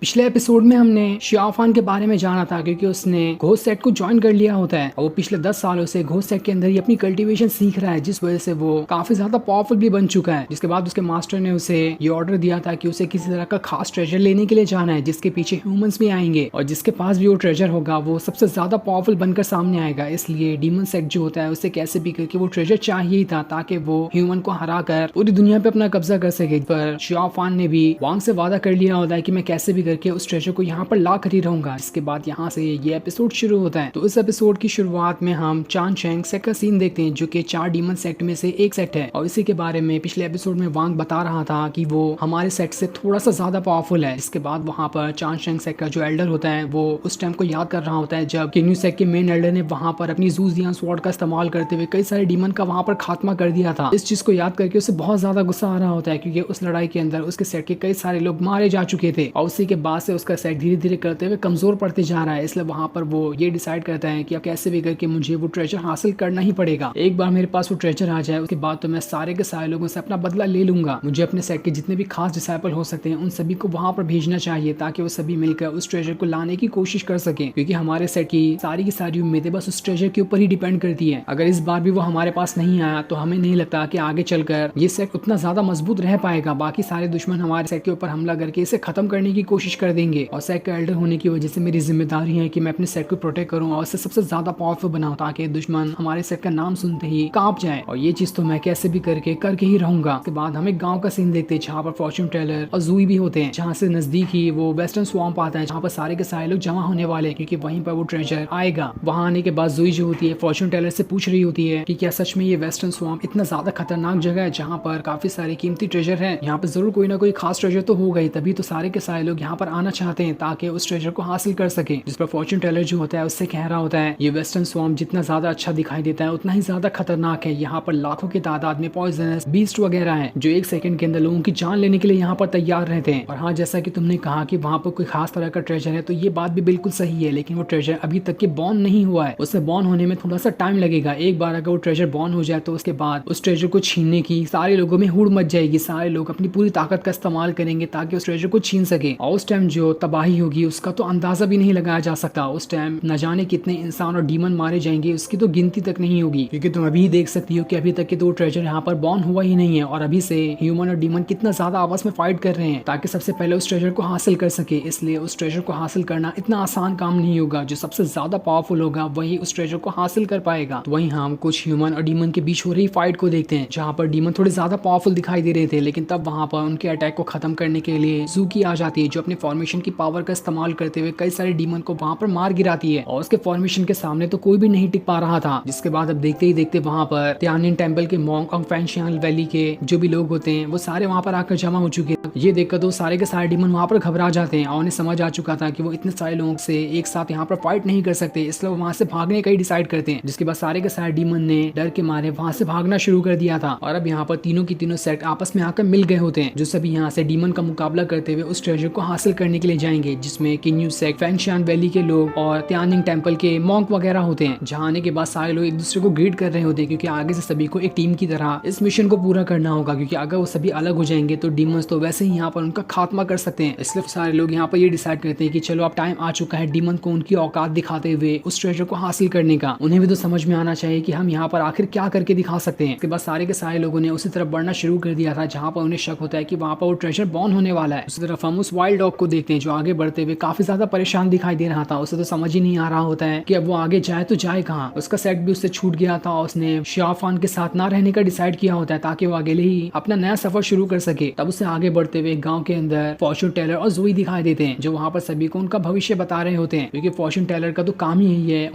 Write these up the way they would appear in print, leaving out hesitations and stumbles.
पिछले एपिसोड में हमने शियाफान के बारे में जाना था क्योंकि उसने घोस्ट सेट को ज्वाइन कर लिया होता है और वो पिछले 10 सालों से घोस्ट सेट के अंदर ही अपनी कल्टीवेशन सीख रहा है, जिस वजह से वो काफी ज्यादा पावरफुल भी बन चुका है। जिसके बाद उसके मास्टर ने उसे ये ऑर्डर दिया था कि उसे किसी तरह का खास ट्रेजर लेने के लिए जाना है जिसके पीछे ह्यूमंस भी आएंगे और जिसके पास भी वो ट्रेजर होगा वो सबसे ज्यादा पावरफुल बनकर सामने आएगा। इसलिए डीमन सेट जो होता है उसे कैसे भी करके वो ट्रेजर चाहिए ही था ताकि वो ह्यूमन को हरा कर पूरी दुनिया पे अपना कब्जा कर सके। पर शियाफान ने भी वांग से वादा कर लिया होता है कि मैं कैसे भी करके उस ट्रेजर को यहाँ पर ला कर ही रहूंगा। इसके बाद यहाँ से ये एपिसोड शुरू होता है। तो इस एपिसोड की शुरुआत में हम चान शेंग सेट का सीन देखते हैं जो कि 4 डीमन सेट में से एक सेट है और इसी के बारे में पिछले एपिसोड में वांग बता रहा था कि वो हमारे सेट से थोड़ा सा ज्यादा पावरफुल है। इसके बाद वहाँ पर चान शेंग सेट का जो एल्डर होता है वो उस टाइम को याद कर रहा होता है जब किन्यू सेट के मेन एल्डर ने वहाँ पर अपनी जूजियान स्वॉर्ड का इस्तेमाल करते हुए कई सारे डीमन का वहाँ पर खात्मा कर दिया था। इस चीज को याद करके उसे बहुत ज्यादा गुस्सा आ रहा होता है क्योंकि उस लड़ाई के अंदर उसके सेट के कई सारे लोग मारे जा चुके थे और उसी के बाद से उसका सेट धीरे धीरे करते हुए कमजोर पड़ते जा रहा है। इसलिए वहां पर वो ये डिसाइड करता है कि अब कैसे भी करके मुझे वो ट्रेजर हासिल करना ही पड़ेगा। एक बार मेरे पास वो ट्रेजर आ जाए उसके बाद तो मैं सारे के सारे लोगों से अपना बदला ले लूंगा। मुझे अपने सेट के जितने भी खास डिसाइपल हो सकते हैं उन सभी को वहां पर भेजना चाहिए ताकि वो सभी मिलकर उस ट्रेजर को लाने की कोशिश कर सके क्योंकि हमारे सेट की सारी उम्मीदें बस उस ट्रेजर के ऊपर ही डिपेंड करती है। अगर इस बार भी वो हमारे पास नहीं आया तो हमें नहीं लगता कि आगे चलकर ये सेट उतना ज्यादा मजबूत रह पाएगा। बाकी सारे दुश्मन हमारे सेट के ऊपर हमला करके इसे खत्म करने की कोशिश कर देंगे और सेट का एल्डर होने की वजह से मेरी जिम्मेदारी है कि मैं अपने सेट को प्रोटेक्ट करूं और इसे सबसे ज्यादा पावरफुल बनाऊं ताकि दुश्मन हमारे सेट का नाम सुनते ही कांप जाए और ये चीज तो मैं कैसे भी करके ही रहूंगा। उसके बाद हम एक गांव का सीन देखते हैं जहाँ पर फॉर्च्यून टेलर और जूई भी होते हैं, जहाँ से नजदीक ही वो वेस्टर्न स्वैम्प आता है जहाँ पर सारे के सारे लोग जमा होने वाले हैं क्योंकि वहीं पर वो ट्रेजर आएगा। वहां आने के बाद जूई जो होती है फॉर्च्यून टेलर से पूछ रही होती है कि क्या सच में ये वेस्टर्न स्वैम्प इतना ज्यादा खतरनाक जगह है जहाँ पर काफी सारे कीमती ट्रेजर है, यहाँ पर जरूर कोई ना कोई खास ट्रेजर तो होगा ही, तभी तो सारे के सारे लोग यहाँ पर आना चाहते हैं ताकि उस ट्रेजर को हासिल कर सके। जिस पर फॉर्च्यून टेलर जो होता है उससे कह रहा होता है ये वेस्टर्न स्वैम्प जितना ज्यादा अच्छा दिखाई देता है उतना ही ज्यादा खतरनाक है। यहाँ पर लाखों की तादाद में पॉइजनस बीस्ट वगैरह हैं जो एक सेकंड के अंदर लोगों की जान लेने के लिए यहाँ पर तैयार रहते हैं। और हाँ, जैसा कि तुमने कहा कि वहाँ पर कोई खास तरह का ट्रेजर है तो ये बात भी बिल्कुल सही है, लेकिन वो ट्रेजर अभी तक के बॉर्न नहीं हुआ है, उसे बॉर्न होने में थोड़ा सा टाइम लगेगा। एक बार अगर वो ट्रेजर बॉर्न हो जाए तो उसके बाद उस ट्रेजर को छीनने की सारे लोगों में हुड़ मच जाएगी, सारे लोग अपनी पूरी ताकत का इस्तेमाल करेंगे ताकि उस ट्रेजर को छीन सके और उस टाइम जो तबाही होगी उसका तो अंदाजा भी नहीं लगाया जा सकता। उस टाइम न जाने कितने इंसान और डीमन मारे जाएंगे उसकी तो गिनती तक नहीं होगी क्योंकि तुम अभी देख सकती हो कि अभी तक के तो ट्रेजर यहाँ पर बॉर्न हुआ ही नहीं है और अभी से ह्यूमन और डीमन कितना ज्यादा आपस में फाइट कर रहे हैं ताकि सबसे पहले उस ट्रेजर को हासिल कर सके। इसलिए उस ट्रेजर को हासिल करना इतना आसान काम नहीं होगा, जो सबसे ज्यादा पावरफुल होगा वही उस ट्रेजर को हासिल कर पाएगा। तो वहीं हम कुछ ह्यूमन और डीमन के बीच हो रही फाइट को देखते हैं जहाँ पर डीमन थोड़े ज्यादा पावरफुल दिखाई दे रहे थे, लेकिन तब वहाँ पर उनके अटैक को खत्म करने के लिए जूकी आ जाती है जो अपने फॉर्मेशन की पावर का इस्तेमाल करते हुए कई सारे डीमन को वहाँ पर मार गिराती है और उसके फॉर्मेशन के सामने तो कोई भी नहीं टिक पा रहा था। जिसके बाद अब देखते ही देखते वहाँ पर त्यानिन टेम्पल के मॉन्क और फैंशियान वैली के जो भी लोग होते हैं वो सारे वहाँ पर आकर जमा हो चुके हैं। ये देखकर तो सारे के सारे डीमन वहाँ पर घबरा जाते हैं और उन्हें समझ आ चुका था कि वो इतने सारे लोगों से एक साथ यहाँ पर फाइट नहीं कर सकते, इसलिए वो वहाँ से भागने का ही डिसाइड करते हैं। जिसके बाद सारे के सारे डीमन ने डर के मारे वहाँ से भागना शुरू कर दिया था और अब यहाँ पर तीनों की तीनों सेट आपस में आकर मिल गए होते हैं जो सभी यहाँ से डीमन का मुकाबला करते हुए उस ट्रेजर को हासिल करने के लिए जाएंगे, जिसमें किन्यू सेट फैंशियान वैली के लोग और त्यानिंग टेम्पल के मॉन्क वगैरह होते हैं। जहाँ आने के बाद सारे लोग एक दूसरे को ग्रीट कर रहे होते हैं क्योंकि आगे से सभी को एक टीम की तरह इस मिशन को पूरा करना होगा, क्योंकि अगर वो सभी अलग हो जाएंगे तो डीमंस तो वैसे ही यहाँ पर उनका खात्मा कर सकते हैं। इसलिए सारे लोग यहाँ पर ये डिसाइड करते हैं कि चलो अब टाइम आ चुका है डीमन को उनकी औकात दिखाते हुए उस ट्रेजर को हासिल करने का। उन्हें भी तो समझ में आना चाहिए कि हम यहाँ पर आखिर क्या करके दिखा सकते हैं। उसके बाद सारे के सारे लोगों ने उसी तरफ बढ़ना शुरू कर दिया था जहाँ पर उन्हें शक होता है कि वहाँ पर वो ट्रेजर बॉर्न होने वाला है। उसी तरफ हम उस वाइल्ड डॉग को देखते हैं जो आगे बढ़ते हुए काफी ज्यादा परेशान दिखाई दे रहा था। उसे तो समझ ही नहीं आ रहा होता है कि अब वो आगे जाए तो जाए कहाँ। उसका सेट भी उससे छूट गया था और उसने शियाफान के साथ ना रहने का डिसाइड किया होता है ताकि वो अकेले ही अपना नया सफर शुरू कर सके। तब उसे आगे बढ़ते हुए गांव के अंदर फॉर्च्यून टेलर और जूई दिखाई देते हैं जो वहाँ पर सभी को उनका भविष्य बता रहे होते हैं क्योंकि फॉर्च्यून टेलर का तो काम ही यही है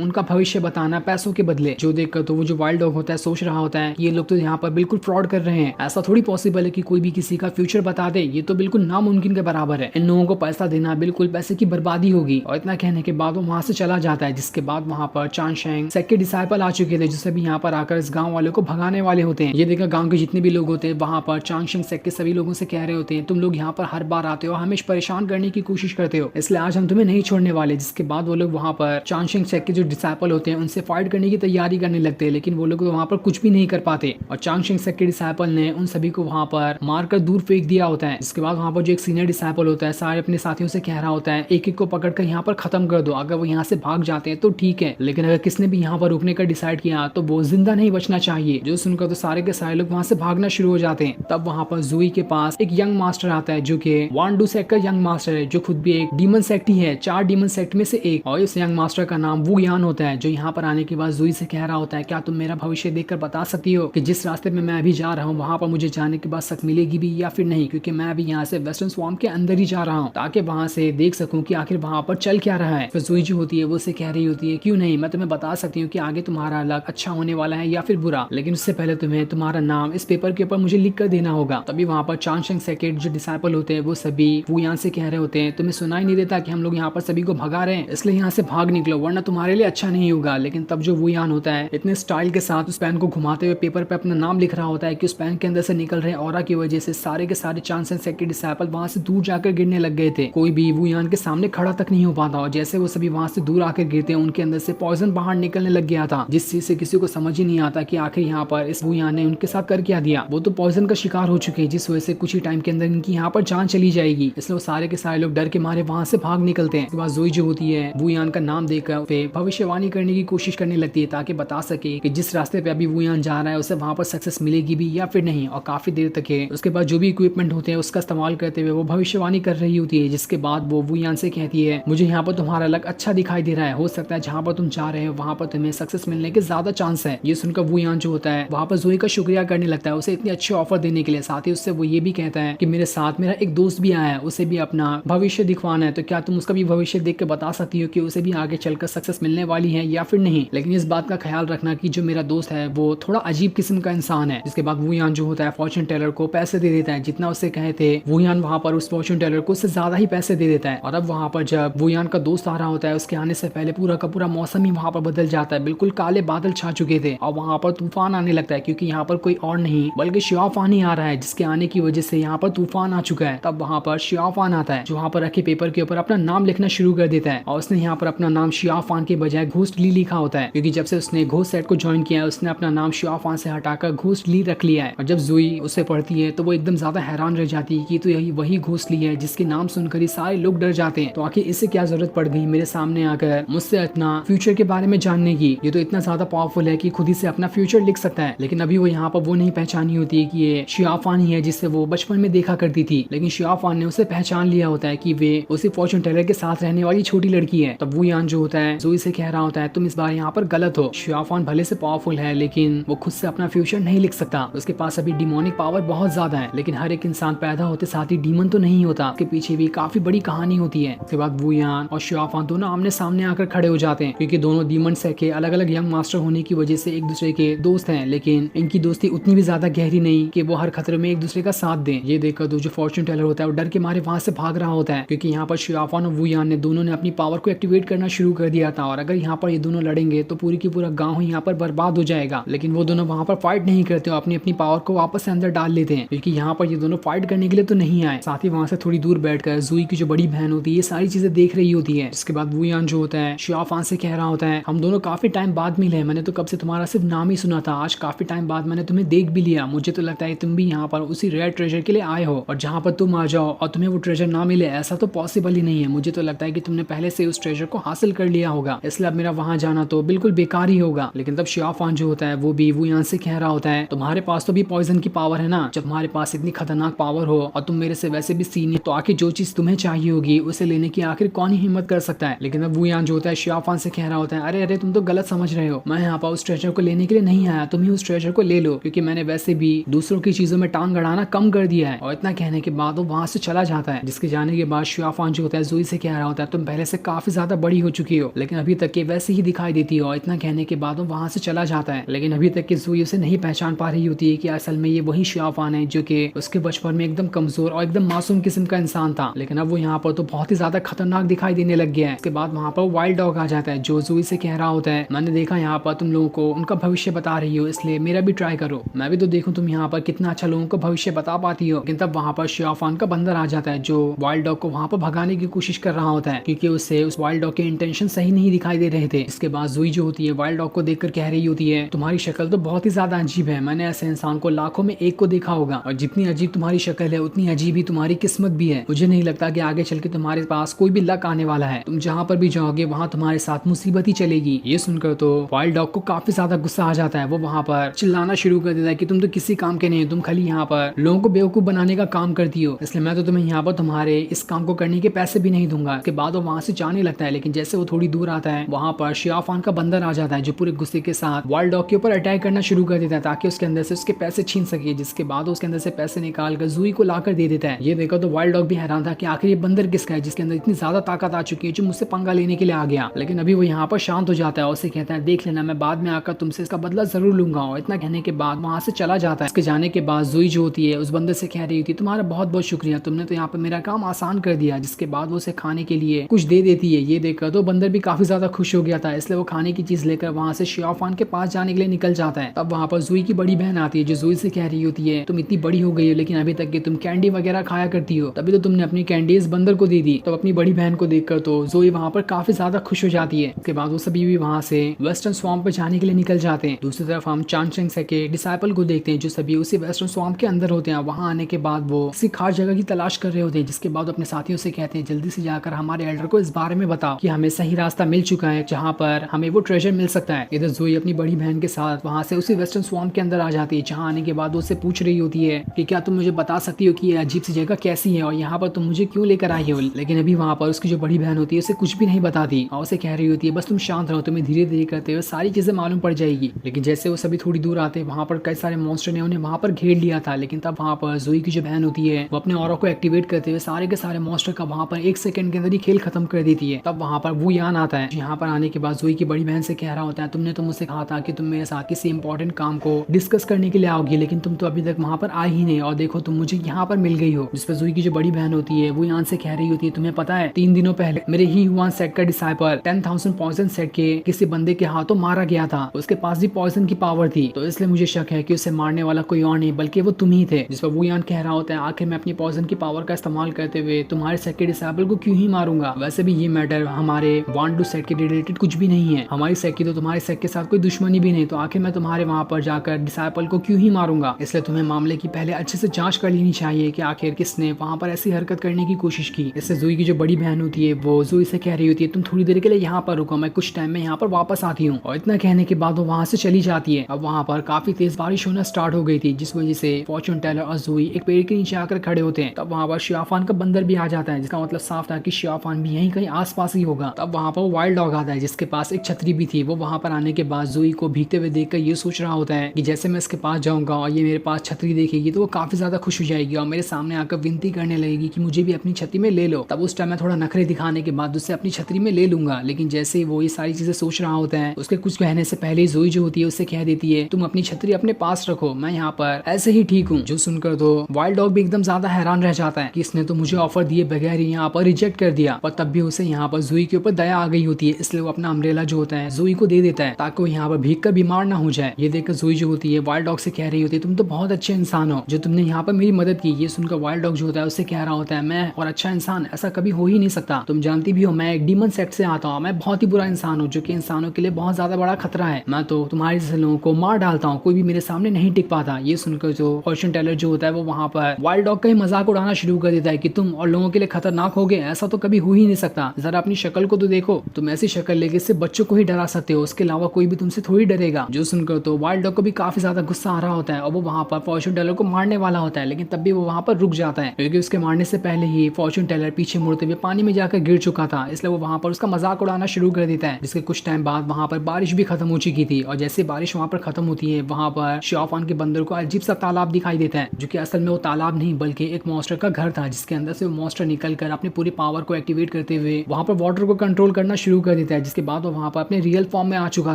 उनका भविष्य बताना पैसों के बदले। जो देखकर तो वो जो वाइल्ड डॉग होता है सोच रहा होता है ये लोग तो यहाँ पर बिल्कुल फ्रॉड कर रहे हैं, ऐसा थोड़ी पॉसिबल है कि कोई भी किसी का फ्यूचर बता दे, ये तो बिल्कुल नामुमकिन के बराबर है। इन लोगों को पैसा देना बिल्कुल पैसे की बर्बादी होगी। और इतना कहने के बाद वो वहाँ से चला जाता है। जिसके बाद वहाँ पर चान शेंग सेट के डिसाइपल आ चुके थे जो सभी यहाँ पर आकर इस गाँव वाले को भगाने वाले होते हैं। ये देखकर गाँव के जितने भी लोग होते हैं वहाँ पर चान शेंग सेट के सभी लोगों से कह रहे होते हैं तुम लोग यहाँ पर हर बार आते हो, हमें परेशान करने की कोशिश करते हो, इसलिए आज हम तुम्हें नहीं छोड़ने वाले। जिसके बाद वो लोग वहाँ पर चान शेंग सेट के जो डिसाइपल होते हैं उनसे फाइट करने की तैयारी करने लगते हैं, लेकिन वो लोग वहाँ पर कुछ भी नहीं कर पाते और चान शेंग सेट के डिसाइपल ने उन सभी को वहाँ पर मारकर दूर फेंक दिया होता है। जिसके बाद वहाँ पर जो एक सीनियर डिसाइपल होता है सारे अपने साथियों से कह रहा होता है एक एक को पकड़कर यहाँ पर खत्म कर दो, अगर वो यहाँ से भाग जाते हैं तो ठीक है, लेकिन अगर किसने भी यहाँ पर रुकने का डिसाइड किया तो वो जिंदा नहीं बचना चाहिए। जो सुनकर तो सारे के सारे लोग वहाँ से भागना शुरू हो जाते हैं। तब वहाँ पर जूही के पास एक यंग मास्टर आता है जो कि वांडू सेक्ट का यंग मास्टर है, जो खुद भी एक डीमन सेक्ट ही है, 4 डीमन सेक्ट में से एक। और इस यंग मास्टर का नाम वू यान होता है, जो यहाँ पर आने के बाद जूही से कह रहा होता है क्या तुम मेरा भविष्य देखकर बता सकती हो कि जिस रास्ते में मैं अभी जा रहा हूँ वहाँ पर मुझे जाने के बाद सक मिलेगी भी या फिर नहीं, क्योंकि मैं अभी यहाँ से वेस्टर्न स्वाम्प के अंदर ही जा रहा हूँ ताकि वहाँ से देख सकूँ कि आखिर वहाँ पर चल क्या रहा है। फिर जूही जो होती है वो उसे कह रही होती है क्यों नहीं, मैं तुम्हें बता सकती हूँ कि आगे तुम्हारा लक अच्छा होने वाला है या फिर बुरा, लेकिन उससे पहले तुम्हें तुम्हारा नाम इस पेपर के ऊपर मुझे लिख कर देना होगा। तभी वहाँ पर चांगशेंग सेकेंड जो डिसाइपल होते हैं वो सभी वू यान से कह रहे होते हैं तुम्हें सुनाई नहीं देता कि हम लोग यहाँ पर सभी को भगा रहे हैं, इसलिए यहाँ से भाग निकलो वरना तुम्हारे लिए अच्छा नहीं होगा। लेकिन तब जो वू यान होता है इतने स्टाइल के साथ उस पेन को घुमाते हुए पेपर पे अपना नाम लिख रहा होता है कि उस पेन के अंदर से निकल रहे ऑरा की वजह से सारे के सारे चांगशेंग सेक्ट के डिसाइपल वहाँ से दूर जाकर गिरने लग गए थे। कोई भी वू यान के सामने खड़ा तक नहीं हो पाता और जैसे वो सभी वहाँ से दूर आकर गिरते हैं उनके अंदर से पॉइजन बाहर निकलने लग गया था, जिस चीज से किसी को समझ ही नहीं आता कि आखिर यहाँ पर इस वू यान ने उनके साथ कर क्या दिया। वो तो पॉइजन का शिकार हो चुके हैं जिस वजह से कुछ ही टाइम के अंदर इनकी यहाँ पर जान चली जाएगी, इसलिए वो सारे के सारे लोग डर के मारे वहाँ से भाग निकलते हैं। उसके बाद जोई जो होती है वू यान का नाम देकर भविष्यवाणी करने की कोशिश करने लगती है ताकि बता सके कि जिस रास्ते पे अभी वू यान जा रहा है उसे वहाँ पर सक्सेस मिलेगी भी या फिर नहीं, और काफी देर तक है। उसके बाद जो भी इक्विपमेंट होते हैं उसका इस्तेमाल करते हुए वो भविष्यवाणी कर रही होती है, जिसके बाद वो वू यान से कहती है मुझे यहाँ पर तुम्हारा लक अच्छा दिखाई दे रहा है, हो सकता है जहाँ पर तुम जा रहे हो वहाँ पर तुम्हें सक्सेस मिलने के ज्यादा चांस है। ये सुनकर वू यान जो होता है वहाँ पर जोई का शुक्रिया करने लगता है उसे इतनी अच्छी ऑफर देने के लिए। साथ ही उससे वो ये भी कहता है कि मेरे साथ मेरा एक दोस्त भी आया है, उसे भी अपना भविष्य दिखवाना है, तो क्या तुम उसका भी भविष्य देख के बता सकती हो कि उसे भी आगे चलकर सक्सेस मिलने वाली है या फिर नहीं। लेकिन इस बात का ख्याल रखना कि जो मेरा दोस्त है वो थोड़ा अजीब किस्म का इंसान है। जिसके बाद वू यान जो होता है फॉर्चून टेलर को पैसे दे देता है, जितना उसे कहे थे वू यान वहाँ पर उस फॉर्चून टेलर को उससे ज्यादा ही पैसे दे देता है। और अब वहाँ पर जब वू यान का दोस्त आ रहा होता है उसके आने से पहले पूरा का पूरा मौसम ही वहाँ पर बदल जाता है, बिल्कुल काले बादल छा चुके थे और वहाँ पर तूफान आने लगता है, क्योंकि यहाँ पर कोई और नहीं बल्कि शियाफान ही आ रहा है, जिसके आने की वजह से यहाँ पर तूफान आ चुका है। तब वहाँ पर शियाफान आता है जो वहाँ पर रखे पेपर के ऊपर अपना नाम लिखना शुरू कर देता है और उसने यहाँ पर अपना नाम शियाफान के बजाय घोस्ट ली लिखा होता है, क्योंकि जब से उसने घोस्ट सेट को ज्वाइन किया है उसने अपना नाम शियाफान से हटाकर घोस्ट ली रख लिया है। और जब जोई उसे पढ़ती है तो वो एकदम ज्यादा हैरान रह जाती है कि तो यही वही घोस्ट ली है जिसके नाम सुनकर ही सारे लोग डर जाते हैं, तो आखिर इससे क्या जरूरत पड़ गई मेरे सामने आकर मुझसे अपना फ्यूचर के बारे में जानने की, ये तो इतना ज्यादा पावरफुल है कि खुद ही से अपना फ्यूचर लिख सकता है। लेकिन अभी वो यहाँ पर वो नहीं पहचानी होती है कि ये शियाफान ही है जिससे वो बचपन में देखा करती थी, लेकिन शियाफान ने उसे पहचान लिया होता है कि वे उसी फॉर्चून टेलर के साथ रहने वाली छोटी लड़की है। तब वू यान जो होता है जोई से कह रहा होता है तुम इस बार यहाँ पर गलत हो, शियाफान भले से पावरफुल है लेकिन वो खुद से अपना फ्यूचर नहीं लिख सकता, उसके पास अभी डिमोनिक पावर बहुत ज्यादा है। लेकिन हर एक इंसान पैदा होते साथ ही डीमन तो नहीं होता, उसके पीछे भी काफी बड़ी कहानी होती है। उसके बाद वू यान और शियाफान दोनों आमने सामने आकर खड़े हो जाते हैं, क्योंकि दोनों डीमन सेट के अलग अलग यंग मास्टर होने की वजह से एक दूसरे के दोस्त हैं, लेकिन इनकी दोस्ती उतनी भी ज्यादा गहरी नहीं कि वो हर खतरे में एक दूसरे का साथ दें। ये देखकर जो फॉर्चून टेलर होता है वो डर के मारे वहां से भाग रहा होता है, क्योंकि यहाँ पर शियाफान और वू यान ने दोनों ने अपनी पावर को एक्टिवेट करना शुरू कर दिया था और अगर यहाँ पर ये दोनों लड़ेंगे तो पूरी की पूरा गाँव यहाँ पर बर्बाद हो जाएगा। लेकिन वो दोनों वहाँ पर फाइट नहीं करते, अपनी अपनी पावर को वापस से अंदर डाल लेते हैं, क्योंकि यहाँ पर ये दोनों फाइट करने के लिए तो नहीं आए। साथ ही वहाँ से थोड़ी दूर बैठकर जूई की जो बड़ी बहन होती है ये सारी चीजें देख रही होती है। इसके बाद वू यान जो होता है शियाफान से कह रहा होता है हम दोनों काफी टाइम बाद मिले, मैंने तो कब से तुम्हारा सिर्फ नाम ही सुना था, आज काफी टाइम बाद मैंने तुम्हें देख भी लिया, मुझे तो लगता है तुम भी यहाँ पर उसी रेयर ट्रेजर के लिए आए हो और जहाँ पर तुम आ जाओ और तुम्हें वो ट्रेजर ना मिले ऐसा तो पॉसिबल ही नहीं है। मुझे तो लगता है कि तुमने पहले से उस ट्रेजर को हासिल कर लिया होगा, इसलिए अब मेरा वहाँ जाना तो बिल्कुल बेकार ही होगा। लेकिन तब शियाफान जो होता है वो भी वू यान से कह रहा होता है तुम्हारे पास तो भी पॉइजन की पावर है ना, जब तुम्हारे पास इतनी खतरनाक पावर हो और तुम मेरे से वैसे भी सीनियर, तो आखिर जो चीज तुम्हें चाहिए होगी उसे लेने की आखिर कौन ही हिम्मत कर सकता है। लेकिन अब वू यान जो होता है शियाफान से कह रहा होता है अरे अरे तुम तो गलत समझ रहे हो, मैं यहाँ पर उस ट्रेजर को लेने के लिए नहीं आया, तुम ही उस ट्रेजर को ले लो, क्योंकि मैंने वैसे भी दूसरों की चीजों में टांग अड़ाना कम कर दिया है। और इतना कहने के बाद वो वहां से चला जाता है, जिसके जाने के बाद शियाफान जो होता है जोई से कह रहा होता है तुम पहले से काफी ज्यादा बड़ी हो चुकी हो लेकिन अभी तक के वैसे ही दिखाई देती हो। इतना कहने के बाद वो वहां से चला जाता है, लेकिन अभी तक की जोई उसे नहीं पहचान पा रही होती है कि असल में ये वही शियाफान है जो कि उसके बचपन में एकदम कमजोर और एकदम मासूम किस्म का इंसान था, लेकिन अब वो यहाँ पर तो बहुत ही ज्यादा खतरनाक दिखाई देने लग गया है। इसके बाद वहाँ पर वाइल्ड डॉग आ जाता है जो जोई से कह रहा होता है मैंने देखा यहाँ पर तुम लोगों को उनका भविष्य बता रही हो, इसलिए मेरा भी ट्राई करो, मैं भी तो देखूं तुम यहाँ पर कितना अच्छा लोगों को भविष्य बता पाती हो। लेकिन तब वहाँ पर शियाफान का बंदर आ जाता है जो वाइल्ड डॉग को वहाँ पर भगाने की कोशिश कर रहा होता है, क्योंकि उससे उस वाइल्ड डॉग के इंटेंशन सही नहीं दिखाई दे रहे थे। इसके बाद जोई जो होती है वाइल्ड डॉग को देखकर कह रही होती है तुम्हारी शक्ल तो बहुत ही ज्यादा अजीब है, मैंने ऐसे इंसान को लाखों में एक को देखा होगा और जितनी अजीब तुम्हारी शक्ल है उतनी अजीब ही तुम्हारी किस्मत किस्मत भी है। मुझे नहीं लगता कि आगे चल के तुम्हारे पास कोई भी लक आने वाला है। तुम जहाँ पर भी जाओगे वहाँ तुम्हारे साथ मुसीबत ही चलेगी। ये सुनकर तो वाइल्ड डॉग को काफी ज्यादा गुस्सा आ जाता है। वो वहाँ पर चिल्लाना शुरू कर देता है कि तुम तो किसी काम के नहीं हो, तुम खाली यहाँ पर लोगों को बेवकूफ बनाने का काम करती हो, इसलिए मैं तो तुम्हें यहाँ पर तुम्हारे इस काम को करने के पैसे भी नहीं दूंगा। इसके बाद वो वहाँ से जाने लगता है, लेकिन जैसे वो थोड़ी दूर आता है वहाँ पर शियाफान का बंदर आ जाता है जो पूरे गुस्से के साथ वाइल्ड डॉग के ऊपर अटैक करना शुरू कर देता है ताकि उसके अंदर से उसके पैसे छीन सके। जिसके बाद उसके अंदर से पैसे निकाल कर जूही को लाकर दे देता है। ये देखो तो वाइल्ड डॉग भी हैरान था कि आखिर ये बंदर किसका है जिसके अंदर इतनी ज्यादा ताकत आ चुकी है जो मुझसे पंगा लेने के लिए आ गया। लेकिन अभी वो यहाँ पर शांत हो जाता है और उसे कहता है देख लेना, मैं बाद में आकर तुमसे इसका बदला जरूर लूंगा। और इतना कहने के बाद वहाँ से चला जाता है। इसके जाने के बाद जूही जो होती है उस बंदर से कह रही होती है तुम्हारा बहुत बहुत शुक्रिया, तुमने तो यहाँ पर मेरा काम आसान कर दिया। जिसके बाद वो उसे खाने के लिए कुछ दे देती है। ये देखकर तो बंदर भी काफी ज्यादा खुश हो गया था, इसलिए वो खाने की चीज लेकर वहाँ से शियाफान के पास जाने के लिए निकल जाता है। तब वहाँ पर जूही की बड़ी बहन आती है जो जूही से कह रही होती है तुम इतनी बड़ी हो गई हो लेकिन अभी तक तुम कैंडी वगैरह खाया करती हो, तभी तो तुमने अपनी कैंडी इस बंदर को दे दी। तब अपनी बड़ी बहन को देखकर तो जूही वहाँ पर काफी ज्यादा खुश हो जाती है। उसके बाद वो सभी भी वहाँ से वेस्टर्न स्वैम्प पे जाने के लिए निकल जाते हैं। दूसरी तरफ हम चांगचेंग के डिसाइपल को देखते हैं जो सभी उसी वेस्टर्न स्वैम्प के अंदर होते हैं। वहाँ आने के बाद वो किसी खास जगह की तलाश कर रहे होते हैं। जिसके बाद अपने साथियों से कहते हैं जल्दी से जाकर हमारे एल्डर को इस बारे में बताओ कि हमें सही रास्ता मिल चुका है जहाँ पर हमें वो ट्रेजर मिल सकता है। इधर जूही अपनी बड़ी बहन के साथ वहाँ से उसी वेस्टर्न स्वैम्प के अंदर आ जाती है। जहाँ आने के बाद उससे पूछ रही होती है कि क्या तुम मुझे बता सकती हो कि ये अजीब सी जगह कैसी है और यहाँ पर तुम मुझे क्यों लेकर आई हो। लेकिन अभी वहाँ पर उसकी जो बड़ी बहन होती है उसे कुछ भी नहीं बताती और उसे कह रही होती है बस तुम शांत रहो, तुम्हें धीरे धीरे करते हुए सारी चीजें मालूम पड़ जाएगी। लेकिन जैसे वो सभी थोड़ी दूर आते वहाँ पर कई सारे मॉन्स्टर ने उन्हें वहाँ पर घेर लिया था। लेकिन तब वहाँ पर जूही की जो बहन होती है वो अपने ऑरा को एक्टिवेट करते हुए सारे के सारे मॉन्स्टर का वहाँ पर 1 सेकंड के अंदर ही खेल खत्म कर देती है। तब वहाँ पर वो यान आता है। यहाँ पर आने के बाद जूही की बड़ी बहन से कह रहा होता है तुमने तो मुझसे कहा था कि तुम मेरे साथ किसी इंपॉर्टेंट काम को डिस्कस करने के लिए आओगी, लेकिन तुम तो अभी तक वहाँ पर आई ही नहीं और देखो तुम मुझे यहाँ पर मिल गई हो। जिस पर जूही की जो बड़ी बहन होती है वो यान से कह रही होती है तुम्हें पता है 3 दिनों पहले मेरे ही हुआन सेट का डिसाइपल 10,000 पॉइजन सेट के किसी बंदे के हाथों मारा गया था। उसके पास भी पॉइजन की पावर थी, तो इसलिए मुझे शक है कि उसे मारने वाला कोई और नहीं बल्कि वो तुम ही थे। जिस पर वो यान कह रहा होता है आखिर मैं अपनी पॉइजन की पावर का इस्तेमाल करते हुए तुम्हारे सेट के डिसाइपल को क्यों ही मारूंगा। वैसे भी ये मैटर हमारे वांडू सेट के रिलेटेड कुछ भी नहीं है, हमारी सेट की तो तुम्हारे सेट के साथ कोई दुश्मनी भी नहीं, तो आखिर मैं तुम्हारे वहाँ पर जाकर डिसाइपल को क्यों ही मारूंगा। इसलिए तुम्हें मामले की पहले अच्छे से जांच कर लेनी चाहिए कि आखिर किसने वहाँ पर ऐसी हरकत करने की कोशिश की। इससे जूही की जो बड़ी बहन होती है वो जूही से कह रही होती है तुम थोड़ी देर के लिए यहाँ पर रुको, मैं कुछ टाइम में यहाँ पर वापस आती हूँ। और इतना कहने के बाद वो वहाँ से चली जाती है। अब वहाँ पर काफी तेज बारिश होना स्टार्ट हो गई थी जिस वजह से फॉर्चून टेलर और जूही एक पेड़ के नीचे आकर खड़े होते हैं। तब वहाँ पर शियाफान का बंदर भी आ जाता है जिसका मतलब साफ था कि शियाफान भी यहीं कहीं आसपास ही होगा। तब वहाँ पर वाइल्ड डॉग आता है जिसके पास एक छतरी भी थी। वो वहाँ पर आने के बाद जूही को भीगते हुए देखकर ये सोच रहा होता है कि जैसे मैं इसके पास जाऊंगा और ये मेरे पास छतरी देखेगी तो वो काफी ज्यादा खुश हो जाएगी और मेरे सामने आकर विनती करने लगेगी कि मुझे भी अपनी छतरी में ले लो। तब उस टाइम मैं थोड़ा नखरे दिखाने के बाद उससे अपनी छतरी में ले लूंगा। लेकिन जैसे ही वो ये सारी चीजें सोच रहा होता है उसके कुछ कहने से पहले जूही जो होती है उससे कह देती है तुम अपनी छतरी अपने पास रखो, मैं यहाँ पर ऐसे ही ठीक हूँ। जो सुनकर तो वाइल्ड डॉग भी एकदम ज्यादा हैरान रह जाता है कि इसने तो मुझे ऑफर दिए बगैर ही यहाँ पर रिजेक्ट कर दिया। पर तब भी उसे यहाँ पर जूही के ऊपर दया आ गई होती है, इसलिए वो अपना अम्ब्रेला जो होता है जूही को दे देता है ताकि वो यहाँ पर भीग कर बीमार ना हो जाए। ये देखकर जूही जो होती है वाइल्ड डॉग से कह रही होती है तुम तो बहुत अच्छे इंसान हो जो तुमने यहाँ पर मेरी मदद की। ये सुनकर वाइल्ड डॉग जो होता है उससे कह रहा होता है मैं और अच्छा इंसान ऐसा कभी हो ही नहीं सकता, तुम जानती भी हो मैं एक डीमन सेट से आता हूँ, मैं बहुत ही बुरा इंसान हूँ जो कि इंसानों के लिए बहुत ज्यादा बड़ा खतरा है, मैं तो तुम्हारे जैसे लोगों को मार डालता हूँ, कोई भी मेरे सामने नहीं टिक पाता। ये सुनकर जो फॉर्चून टेलर जो होता है वो वहाँ पर वाइल्ड डॉग का ही मजाक उड़ाना शुरू कर देता है कि तुम और लोगों के लिए खतरनाक होगे, ऐसा तो कभी हो ही नहीं सकता, जरा अपनी शक्ल को तो देखो, तुम ऐसी शक्ल लेके सिर्फ बच्चों को ही डरा सकते हो, उसके अलावा कोई भी तुमसे थोड़ी डरेगा। जो सुनकर तो वाइल्ड डॉग को भी काफी ज्यादा गुस्सा आ रहा होता है और वो वहाँ पर फॉर्चून टेलर को मारने वाला होता है, लेकिन तब भी वो वहाँ पर रुक जाता है क्योंकि उसके मारने से पहले ही फॉर्चून टेलर पीछे मुड़ते हुए पानी में जाकर गिर चुका था, इसलिए वो वहाँ पर उसका मजाक उड़ाना शुरू कर देता है। जिसके कुछ टाइम बाद वहाँ पर बारिश भी खत्म हो चुकी थी और जैसे बारिश वहाँ पर खत्म होती है वहाँ पर शियाफान के बंदर को अजीब सा तालाब दिखाई देता है जो कि असल में वो तालाब नहीं बल्कि एक मॉन्स्टर का घर था जिसके अंदर से वो मॉन्स्टर निकल कर अपनी पूरी पावर को एक्टिवेट करते हुए वहाँ पर वाटर को कंट्रोल करना शुरू कर देता है। जिसके बाद वो वहाँ पर अपने रियल फॉर्म में आ चुका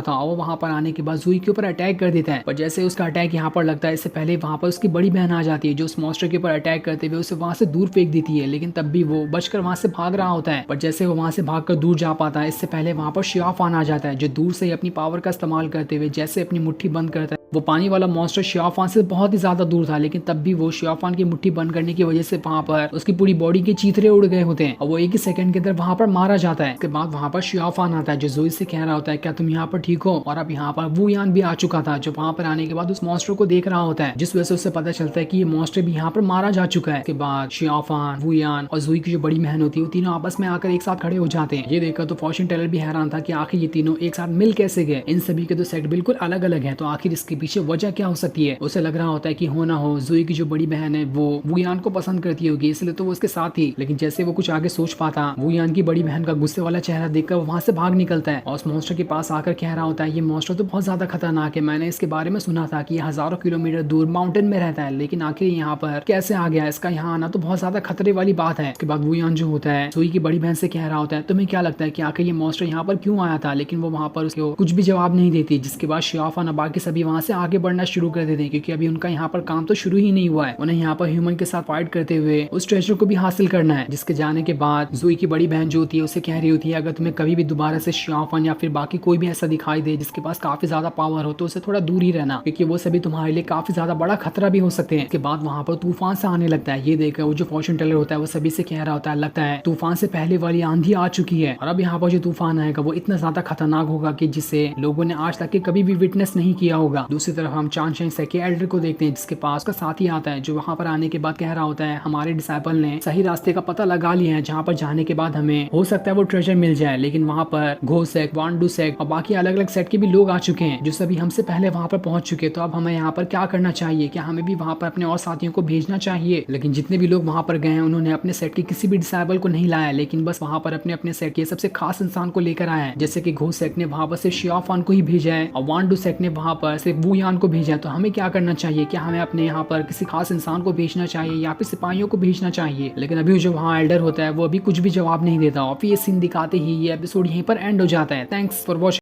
था और वो वहाँ पर आने के बाद जूही के ऊपर अटैक कर देता है। पर जैसे उसका अटैक यहाँ पर लगता है इससे पहले वहाँ पर उसकी बड़ी बहन आ जाती है जो उस मॉन्स्टर के ऊपर अटैक करते हुए उसे वहाँ से दूर फेंक देती है, लेकिन तब भी वो बचकर वहाँ से भाग रहा होता है। पर जैसे वो वहाँ से भागकर दूर जा पाता है इससे पहले वहाँ पर शियाफान आ जाता है जो दूर से ही अपनी पावर का इस्तेमाल करते हुए जैसे अपनी मुट्ठी बंद करता है वो पानी वाला मॉन्स्टर शियाफान से बहुत ही ज्यादा दूर था, लेकिन तब भी वो शियाफान की मुट्ठी बंद करने की वजह से वहां पर उसकी पूरी बॉडी के चीथड़े उड़ गए होते हैं और वो एक ही सेकंड के अंदर वहां पर मारा जाता है। उसके बाद वहां पर शियाफान आता है जो जोई से कह रहा होता है क्या तुम यहाँ पर ठीक हो, और अब यहाँ पर वुयान भी आ चुका था जो वहां पर आने के बाद उस मॉन्स्टर को देख रहा होता है, जिस वजह से उससे पता चलता है कि ये मॉन्स्टर भी यहाँ पर मारा जा चुका है। उसके बाद शियाफान, वुयान और जोई की जो बड़ी बहन होती है वो तीनों आपस में आकर एक साथ खड़े हो जाते हैं। ये देखकर तो फॉर्चून टेलर भी हैरान था कि आखिर ये तीनों एक साथ मिल कैसे गए, इन सभी के तो सेट बिल्कुल अलग अलग है, तो आखिर इसके पीछे वजह क्या हो सकती है। उसे लग रहा होता है कि हो ना हो जोई की जो बड़ी बहन है वो वुयान को पसंद करती होगी, इसलिए तो वो उसके साथ थी। लेकिन जैसे वो कुछ आगे सोच पाता, वुयान की बड़ी बहन का गुस्से वाला चेहरा देखकर वो वहां से भाग निकलता है और उस मॉन्स्टर के पास आकर कह रहा होता है ये मॉन्स्टर तो बहुत ज्यादा खतरनाक है, मैंने इसके बारे में सुना था कि ये हजारों किलोमीटर दूर माउंटेन में रहता है, लेकिन आखिर यहाँ पर कैसे आ गया, इसका यहाँ आना तो बहुत ज्यादा खतरे वाली बात है। उसके बाद वुयान जो होता है जोई की बड़ी बहन से कह रहा होता है तुम्हें क्या लगता है कि आखिर ये मॉन्स्टर यहाँ पर क्यों आया था, लेकिन वो वहां पर उसको कुछ भी जवाब नहीं देती। जिसके बाद शियाफान और बाकी सभी वहां से आगे बढ़ना शुरू कर देते हैं क्योंकि अभी उनका यहाँ पर काम तो शुरू ही नहीं हुआ है, उन्हें यहाँ पर ह्यूमन के साथ फाइट करते हुए उस ट्रेजर को भी हासिल करना है। जिसके जाने के बाद जोई की बड़ी बहन जो होती है उसे कह रही होती है अगर तुम्हें कभी भी दोबारा से शियाफान या फिर बाकी कोई भी ऐसा दिखाई दे जिसके पास काफी ज्यादा पावर हो तो उसे थोड़ा दूर ही रहना, क्योंकि वो सभी तुम्हारे लिए काफी ज्यादा बड़ा खतरा भी हो सकते हैं। इसके बाद वहां पर तूफान से आने लगता है। ये देखकर वो जो फॉर्चून टेलर होता है वो सभी से कह रहा होता है लगता है तूफान से पहले वाली आंधी आ चुकी है और अब यहाँ पर जो तूफान आएगा वो इतना ज्यादा खतरनाक होगा कि जिसे लोगों ने आज तक के कभी भी विटनेस नहीं किया होगा। दूसरी तरफ हम चानशाइन सेके एल्डर को देखते हैं जिसके पास का साथी आता है जो वहां पर आने के बाद कह रहा होता है हमारे डिसाइपल ने सही रास्ते का पता लगा लिया है, जहाँ पर जाने के बाद हमें हो सकता है वो ट्रेजर मिल जाए, लेकिन वहां पर घोस्ट सेक, वांडू सेक और बाकी अलग अलग सेट के भी लोग आ चुके हैं जो सभी हमसे पहले वहां पर पहुंच चुके। तो अब हमें यहाँ पर क्या करना चाहिए, क्या हमें भी वहां पर अपने और साथियों को भेजना चाहिए। लेकिन जितने भी लोग वहां पर गए हैं उन्होंने अपने सेट के किसी भी डिसाइबल को नहीं लाया, लेकिन बस वहां पर अपने अपने सेट के सबसे खास इंसान को लेकर आए हैं। जैसे कि घोस्ट सेक ने वहां पर सिर्फ शियाफान को ही भेजा है और वांडू सेक ने वहां पर सिर्फ वुयान को भेजा है। तो हमें क्या करना चाहिए, क्या हमें अपने यहाँ पर किसी खास इंसान को भेजना चाहिए या फिर सिपाहियों को भेजना चाहिए। लेकिन अभी जो वहाँ एल्डर होता है वो अभी कुछ भी जवाब नहीं देता और फिर ये सीन दिखाते ही ये एपिसोड यहीं पर एंड हो जाता है। Thanks for watching.